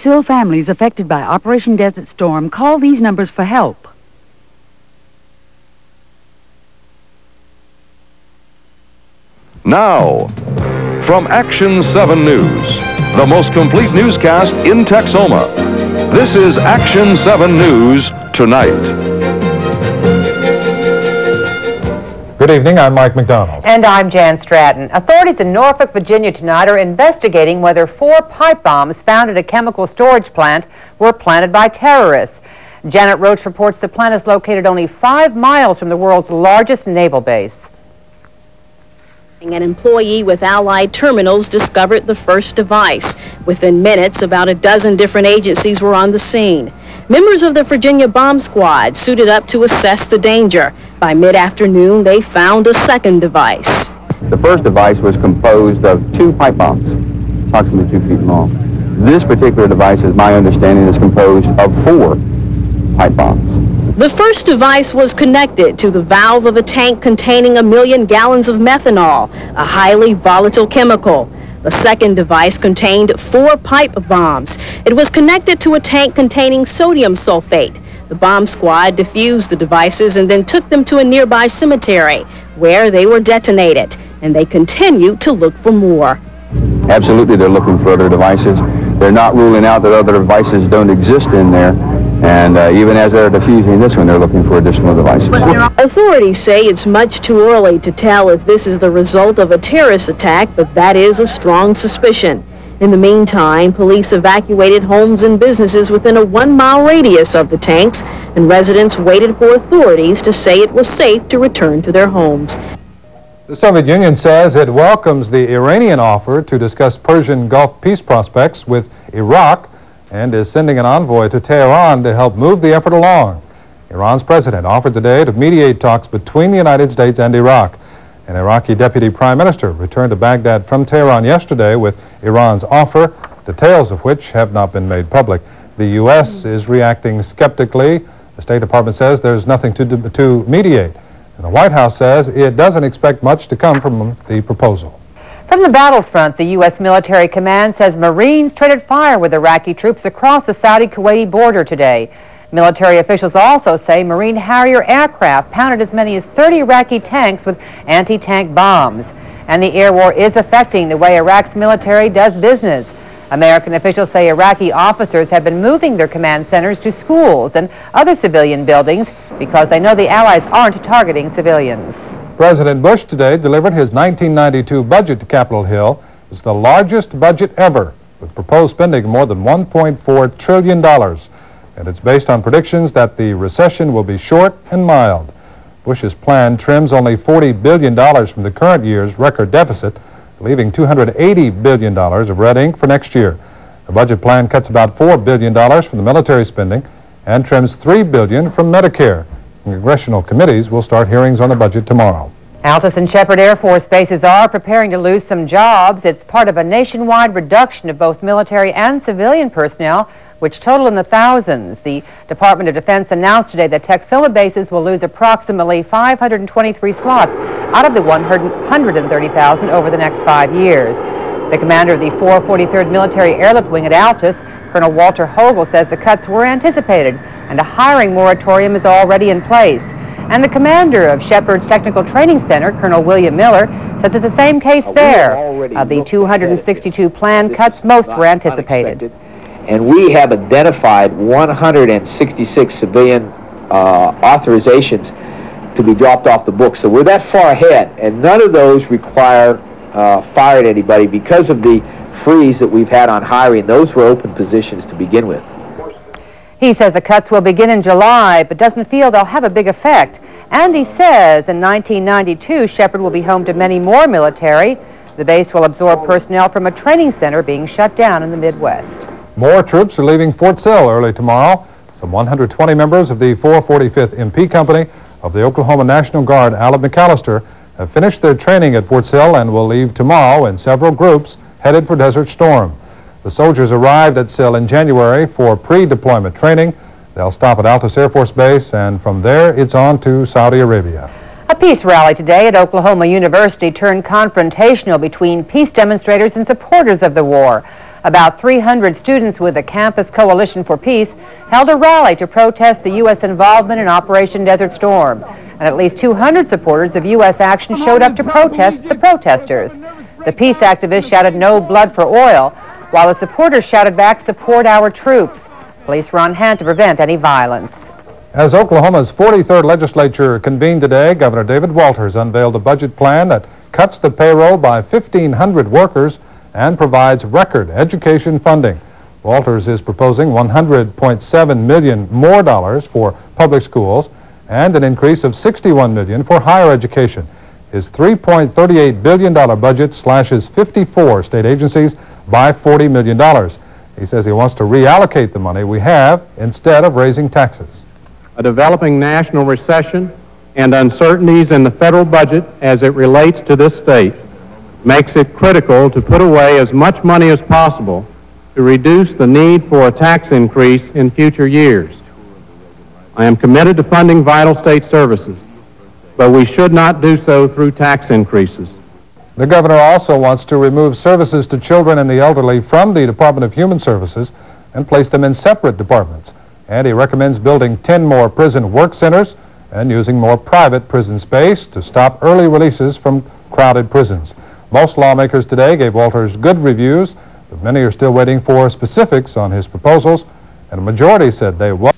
Sill families affected by Operation Desert Storm call these numbers for help. Now, from Action 7 News, the most complete newscast in Texoma. This is Action 7 News Tonight. Good evening, I'm Mike McDonald. And I'm Jan Stratton. Authorities in Norfolk, Virginia tonight are investigating whether 4 pipe bombs found at a chemical storage plant were planted by terrorists. Janet Roach reports the plant is located only 5 miles from the world's largest naval base. An employee with Allied Terminals discovered the first device. Within minutes, about a dozen different agencies were on the scene. Members of the Virginia bomb squad suited up to assess the danger. By mid-afternoon, they found a second device. The first device was composed of 2 pipe bombs, approximately 2 feet long. This particular device, as my understanding, is composed of 4 pipe bombs. The first device was connected to the valve of a tank containing 1 million gallons of methanol, a highly volatile chemical. The second device contained 4 pipe bombs. It was connected to a tank containing sodium sulfate. The bomb squad defused the devices and then took them to a nearby cemetery, where they were detonated, and they continue to look for more. Absolutely, they're looking for other devices. They're not ruling out that other devices don't exist in there. And even as they're defusing this one, they're looking for additional devices. Authorities say it's much too early to tell if this is the result of a terrorist attack, but that is a strong suspicion. In the meantime, police evacuated homes and businesses within a 1-mile radius of the tanks, and residents waited for authorities to say it was safe to return to their homes. The Soviet Union says it welcomes the Iranian offer to discuss Persian Gulf peace prospects with Iraq, and is sending an envoy to Tehran to help move the effort along. Iran's president offered today to mediate talks between the United States and Iraq. An Iraqi deputy prime minister returned to Baghdad from Tehran yesterday with Iran's offer, details of which have not been made public. The U.S. is reacting skeptically. The State Department says there's nothing to mediate. And the White House says it doesn't expect much to come from the proposal. From the battlefront, the U.S. military command says Marines traded fire with Iraqi troops across the Saudi-Kuwaiti border today. Military officials also say Marine Harrier aircraft pounded as many as 30 Iraqi tanks with anti-tank bombs. And the air war is affecting the way Iraq's military does business. American officials say Iraqi officers have been moving their command centers to schools and other civilian buildings because they know the Allies aren't targeting civilians. President Bush today delivered his 1992 budget to Capitol Hill. It's the largest budget ever, with proposed spending of more than $1.4 trillion. And it's based on predictions that the recession will be short and mild. Bush's plan trims only $40 billion from the current year's record deficit, leaving $280 billion of red ink for next year. The budget plan cuts about $4 billion from the military spending and trims $3 billion from Medicare. Congressional committees will start hearings on the budget tomorrow. Altus and Shepherd Air Force bases are preparing to lose some jobs. It's part of a nationwide reduction of both military and civilian personnel, which total in the thousands. The Department of Defense announced today that Texoma bases will lose approximately 523 slots out of the 130,000 over the next 5 years. The commander of the 443rd Military Airlift Wing at Altus, Colonel Walter Hogle, says the cuts were anticipated and a hiring moratorium is already in place. And the commander of Shepherd's Technical Training Center, Colonel William Miller, says it's the same case there. Of the 262 planned cuts, most were anticipated. And we have identified 166 civilian authorizations to be dropped off the books. So we're that far ahead, and none of those require firing anybody because of the freeze that we've had on hiring. Those were open positions to begin with. He says the cuts will begin in July, but doesn't feel they'll have a big effect. And he says in 1992, Shepherd will be home to many more military. The base will absorb personnel from a training center being shut down in the Midwest. More troops are leaving Fort Sill early tomorrow. Some 120 members of the 445th MP Company of the Oklahoma National Guard, Allen McAllister, have finished their training at Fort Sill and will leave tomorrow in several groups headed for Desert Storm. The soldiers arrived at Sill in January for pre-deployment training. They'll stop at Altus Air Force Base, and from there it's on to Saudi Arabia. A peace rally today at Oklahoma University turned confrontational between peace demonstrators and supporters of the war. About 300 students with the Campus Coalition for Peace held a rally to protest the U.S. involvement in Operation Desert Storm. And at least 200 supporters of U.S. action showed up to protest the protesters. The peace activists shouted "No blood for oil," while the supporters shouted back, "Support our troops." Police were on hand to prevent any violence. As Oklahoma's 43rd legislature convened today, Governor David Walters unveiled a budget plan that cuts the payroll by 1,500 workers and provides record education funding. Walters is proposing $100.7 million more dollars for public schools and an increase of $61 million for higher education. His $3.38 billion budget slashes 54 state agencies by $40 million. He says he wants to reallocate the money we have instead of raising taxes. A developing national recession and uncertainties in the federal budget as it relates to this state makes it critical to put away as much money as possible to reduce the need for a tax increase in future years. I am committed to funding vital state services, but we should not do so through tax increases. The governor also wants to remove services to children and the elderly from the Department of Human Services and place them in separate departments. And he recommends building 10 more prison work centers and using more private prison space to stop early releases from crowded prisons. Most lawmakers today gave Walters good reviews, but many are still waiting for specifics on his proposals, and a majority said they will.